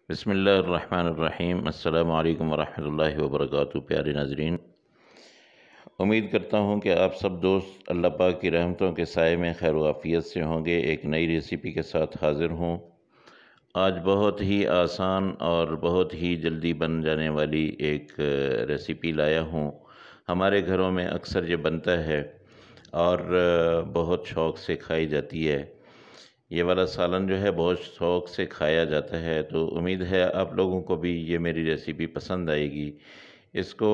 बिस्मिल्लाहिर्रहमानिर्रहीम। अस्सलामु अलैकुम वरहमतुल्लाहि वबरकातुहू। प्यारे नाज़रीन, उम्मीद करता हूँ कि आप सब दोस्त अल्लाह पाक की रहमतों के साए में खैर आफ़ियत से होंगे। एक नई रेसिपी के साथ हाज़िर हूँ। आज बहुत ही आसान और बहुत ही जल्दी बन जाने वाली एक रेसिपी लाया हूँ। हमारे घरों में अक्सर ये बनता है और बहुत शौक़ से खाई जाती है। ये वाला सालन जो है बहुत शौक़ से खाया जाता है, तो उम्मीद है आप लोगों को भी ये मेरी रेसिपी पसंद आएगी। इसको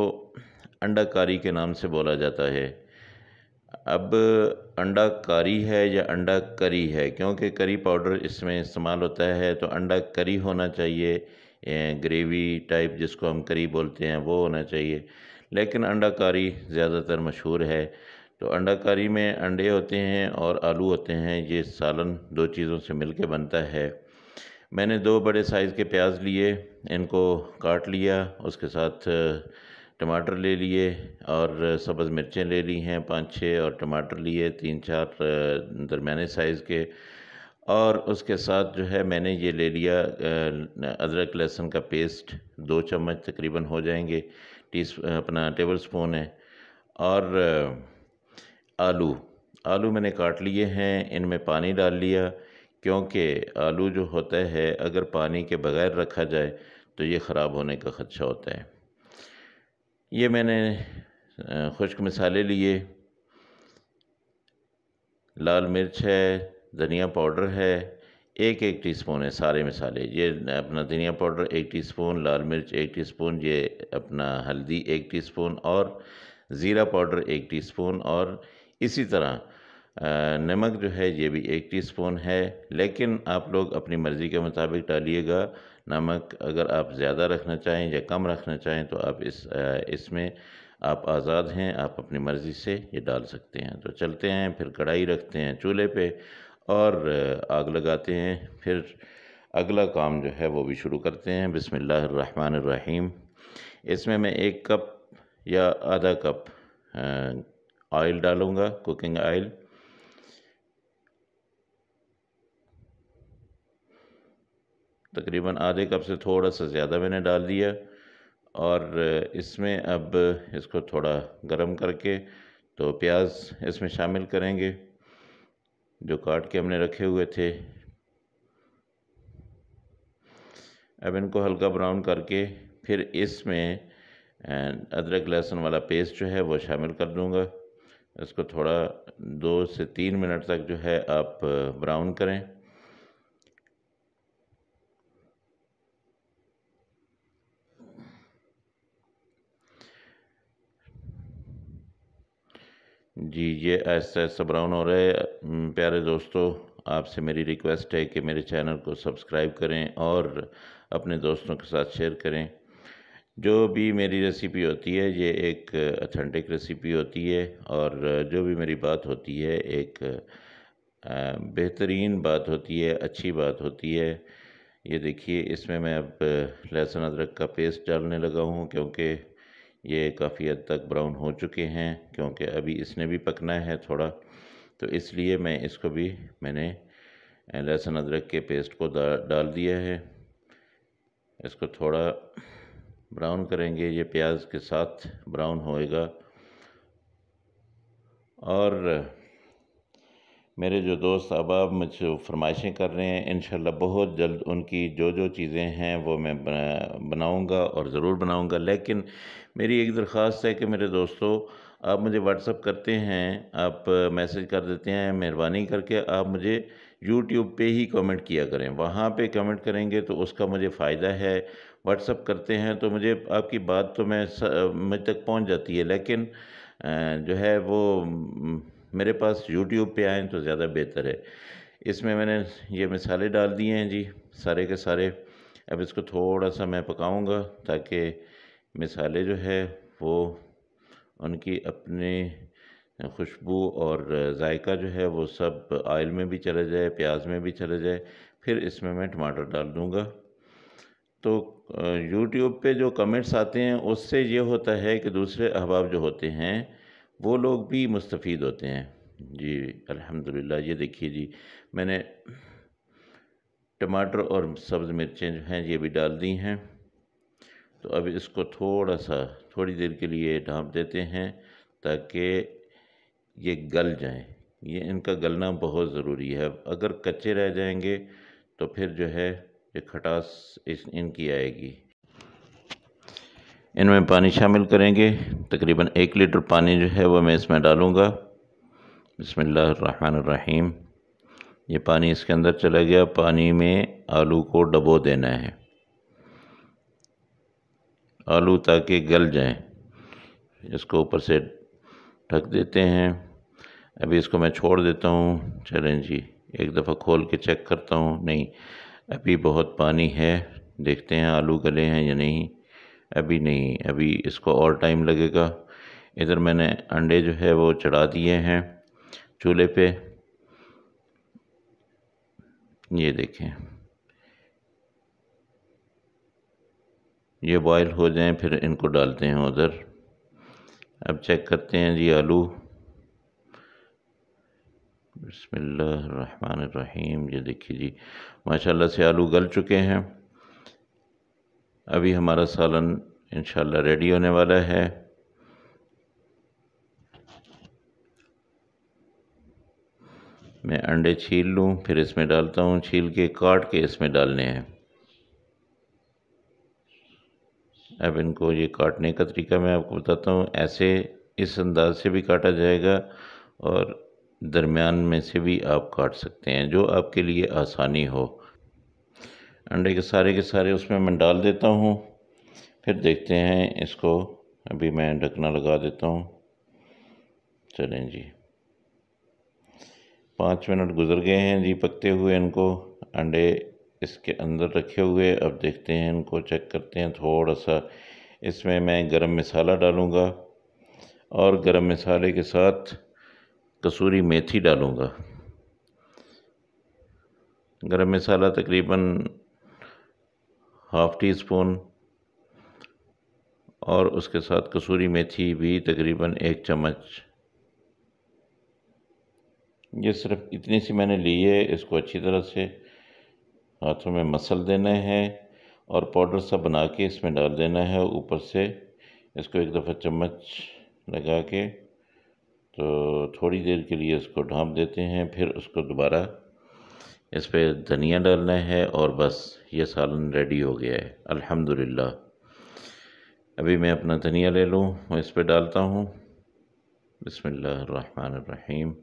अंडा कारी के नाम से बोला जाता है। अब अंडा कारी है या अंडा करी है, क्योंकि करी पाउडर इसमें इस्तेमाल होता है, तो अंडा करी होना चाहिए। ग्रेवी टाइप जिसको हम करी बोलते हैं वो होना चाहिए, लेकिन अंडा कारी ज़्यादातर मशहूर है। तो अंडा कारी में अंडे होते हैं और आलू होते हैं। ये सालन दो चीज़ों से मिलके बनता है। मैंने दो बड़े साइज़ के प्याज लिए, इनको काट लिया। उसके साथ टमाटर ले लिए और सब्ज़ मिर्चें ले ली हैं 5-6, और टमाटर लिए 3-4 दरमियाने साइज़ के। और उसके साथ जो है मैंने ये ले लिया अदरक लहसुन का पेस्ट, 2 चम्मच तकरीबन हो जाएंगे। अपना टेबल स्पून है। और आलू मैंने काट लिए हैं, इनमें पानी डाल लिया, क्योंकि आलू जो होता है अगर पानी के बगैर रखा जाए तो ये ख़राब होने का ख़दशा होता है। ये मैंने खुश्क मसाले लिए, लाल मिर्च है, धनिया पाउडर है, एक टीस्पून है सारे मसाले। ये अपना धनिया पाउडर 1 टीस्पून, लाल मिर्च 1 टीस्पून, ये अपना हल्दी 1 टीस्पून और ज़ीरा पाउडर 1 टीस्पून, और इसी तरह नमक जो है ये भी 1 टीस्पून है। लेकिन आप लोग अपनी मर्ज़ी के मुताबिक डालिएगा। नमक अगर आप ज़्यादा रखना चाहें या कम रखना चाहें तो आप इसमें आप आज़ाद हैं, आप अपनी मर्ज़ी से ये डाल सकते हैं। तो चलते हैं, फिर कढ़ाई रखते हैं चूल्हे पे और आग लगाते हैं। फिर अगला काम जो है वो भी शुरू करते हैं। बिस्मिल्लाहिर्रहमानिर्रहीम। इसमें मैं 1 कप या आधा कप ऑयल डालूँगा, कुकिंग ऑयल। तकरीबन आधे कप से थोड़ा सा ज़्यादा मैंने डाल दिया। और इसमें अब इसको थोड़ा गरम करके तो प्याज इसमें शामिल करेंगे जो काट के हमने रखे हुए थे। अब इनको हल्का ब्राउन करके फिर इसमें अदरक लहसुन वाला पेस्ट जो है वो शामिल कर दूंगा। इसको थोड़ा 2 से 3 मिनट तक जो है आप ब्राउन करें। जी, ये ऐसा ऐसा ब्राउन हो रहा है। प्यारे दोस्तों, आपसे मेरी रिक्वेस्ट है कि मेरे चैनल को सब्सक्राइब करें और अपने दोस्तों के साथ शेयर करें। जो भी मेरी रेसिपी होती है ये एक ऑथेंटिक रेसिपी होती है, और जो भी मेरी बात होती है एक बेहतरीन बात होती है, अच्छी बात होती है। ये देखिए, इसमें मैं अब लहसुन अदरक का पेस्ट डालने लगा हूँ, क्योंकि ये काफ़ी हद तक ब्राउन हो चुके हैं, क्योंकि अभी इसने भी पकना है थोड़ा, तो इसलिए मैंने लहसुन अदरक के पेस्ट को डाल दिया है। इसको थोड़ा ब्राउन करेंगे, ये प्याज के साथ ब्राउन होएगा। और मेरे जो दोस्त अहबाब मुझसे फरमाइशें कर रहे हैं, इंशाल्लाह बहुत जल्द उनकी जो जो चीज़ें हैं वो मैं बनाऊंगा और ज़रूर बनाऊंगा। लेकिन मेरी एक दरख्वास्त है कि मेरे दोस्तों, आप मुझे व्हाट्सअप करते हैं, आप मैसेज कर देते हैं, मेहरबानी करके आप मुझे यूट्यूब पे ही कमेंट किया करें। वहाँ पे कमेंट करेंगे तो उसका मुझे फ़ायदा है। व्हाट्सअप करते हैं तो मुझे आपकी बात तो मुझ तक पहुँच जाती है, लेकिन जो है वो मेरे पास यूट्यूब पे आएँ तो ज़्यादा बेहतर है। इसमें मैंने ये मसाले डाल दिए हैं जी, सारे के सारे। अब इसको थोड़ा सा मैं पकाऊंगा ताकि मसाले जो है वो उनकी अपनी खुशबू और जायका जो है वो सब ऑयल में भी चला जाए, प्याज में भी चला जाए। फिर इसमें मैं टमाटर डाल दूँगा। तो यूट्यूब पे जो कमेंट्स आते हैं उससे ये होता है कि दूसरे अहबाब जो होते हैं वो लोग भी मुस्तफ़ीद होते हैं। जी अल्हम्दुलिल्लाह। ये देखिए जी, मैंने टमाटर और सब्ज़ मिर्चें जो हैं ये भी डाल दी हैं। तो अब इसको थोड़ी देर के लिए ढाँप देते हैं ताकि ये गल जाएं। ये इनका गलना बहुत ज़रूरी है। अगर कच्चे रह जाएंगे तो फिर जो है ये खटास इनकी आएगी। इनमें पानी शामिल करेंगे। तकरीबन 1 लीटर पानी जो है वो मैं इसमें डालूँगा। बिस्मिल्लाहिर्रहमानिर्रहीम। ये पानी इसके अंदर चला गया। पानी में आलू को डबो देना है, आलू ताकि गल जाएं। इसको ऊपर से ढक देते हैं। अभी इसको मैं छोड़ देता हूँ। चलें जी, एक दफ़ा खोल के चेक करता हूँ। नहीं, अभी बहुत पानी है। देखते हैं आलू गले हैं या नहीं। अभी नहीं, अभी इसको और टाइम लगेगा। इधर मैंने अंडे जो है वो चढ़ा दिए हैं चूल्हे पे। ये देखें, ये बॉयल हो जाएं फिर इनको डालते हैं उधर। अब चेक करते हैं जी आलू। बिस्मिल्लाहिर्रहमानिर्रहीम। ये देखिए जी, माशाल्लाह से आलू गल चुके हैं। अभी हमारा सालन इंशाल्लाह रेडी होने वाला है। मैं अंडे छील लूँ फिर इसमें डालता हूँ। छील के काट के इसमें डालने हैं। अब इनको ये काटने का तरीका मैं आपको बताता हूँ। ऐसे इस अंदाज से भी काटा जाएगा और दरमियान में से भी आप काट सकते हैं, जो आपके लिए आसानी हो। अंडे के सारे उसमें मैं डाल देता हूँ। फिर देखते हैं इसको। अभी मैं ढकना लगा देता हूँ। चलें जी, 5 मिनट गुज़र गए हैं जी पकते हुए। इनको अंडे इसके अंदर रखे हुए। अब देखते हैं, इनको चेक करते हैं। थोड़ा सा इसमें मैं गरम मसाला डालूँगा और गरम मसाले के साथ कसूरी मेथी डालूँगा। गरम मसाला तकरीबन ½ टी स्पून और उसके साथ कसूरी मेथी भी तकरीबन 1 चम्मच। ये सिर्फ इतनी सी मैंने ली है। इसको अच्छी तरह से हाथों में मसल देना है और पाउडर सा बना के इसमें डाल देना है ऊपर से। इसको एक दफ़ा चम्मच लगा के तो थोड़ी देर के लिए इसको ढाँप देते हैं। फिर उसको दोबारा इस पर धनिया डालना है और बस ये सालन रेडी हो गया है अल्हम्दुलिल्लाह। अभी मैं अपना धनिया ले लूँ और इस पर डालता हूँ। बिस्मिल्लाहिर्रहमानिर्रहीम।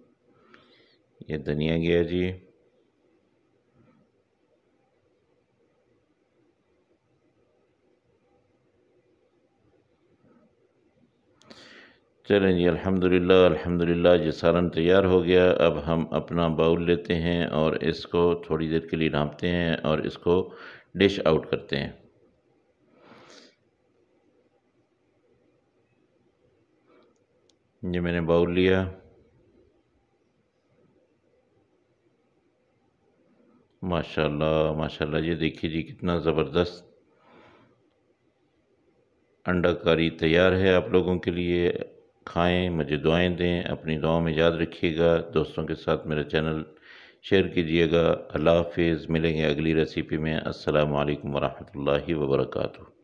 ये धनिया गया जी। चलें जी, अल्हम्दुलिल्लाह ये सालन तैयार हो गया। अब हम अपना बाउल लेते हैं और इसको थोड़ी देर के लिए ढाँपते हैं और इसको डिश आउट करते हैं। ये मैंने बाउल लिया। माशाल्लाह माशाल्लाह, ये देखिए जी कितना ज़बरदस्त अंडा करी तैयार है आप लोगों के लिए। खाएं, मुझे दुआएं दें, अपनी दुआओं में याद रखिएगा। दोस्तों के साथ मेरा चैनल शेयर कीजिएगा। अल्लाह हाफ़िज़। मिलेंगे अगली रेसिपी में। अस्सलामु अलैकुम वरहमतुल्लाहि वबरकातुहू।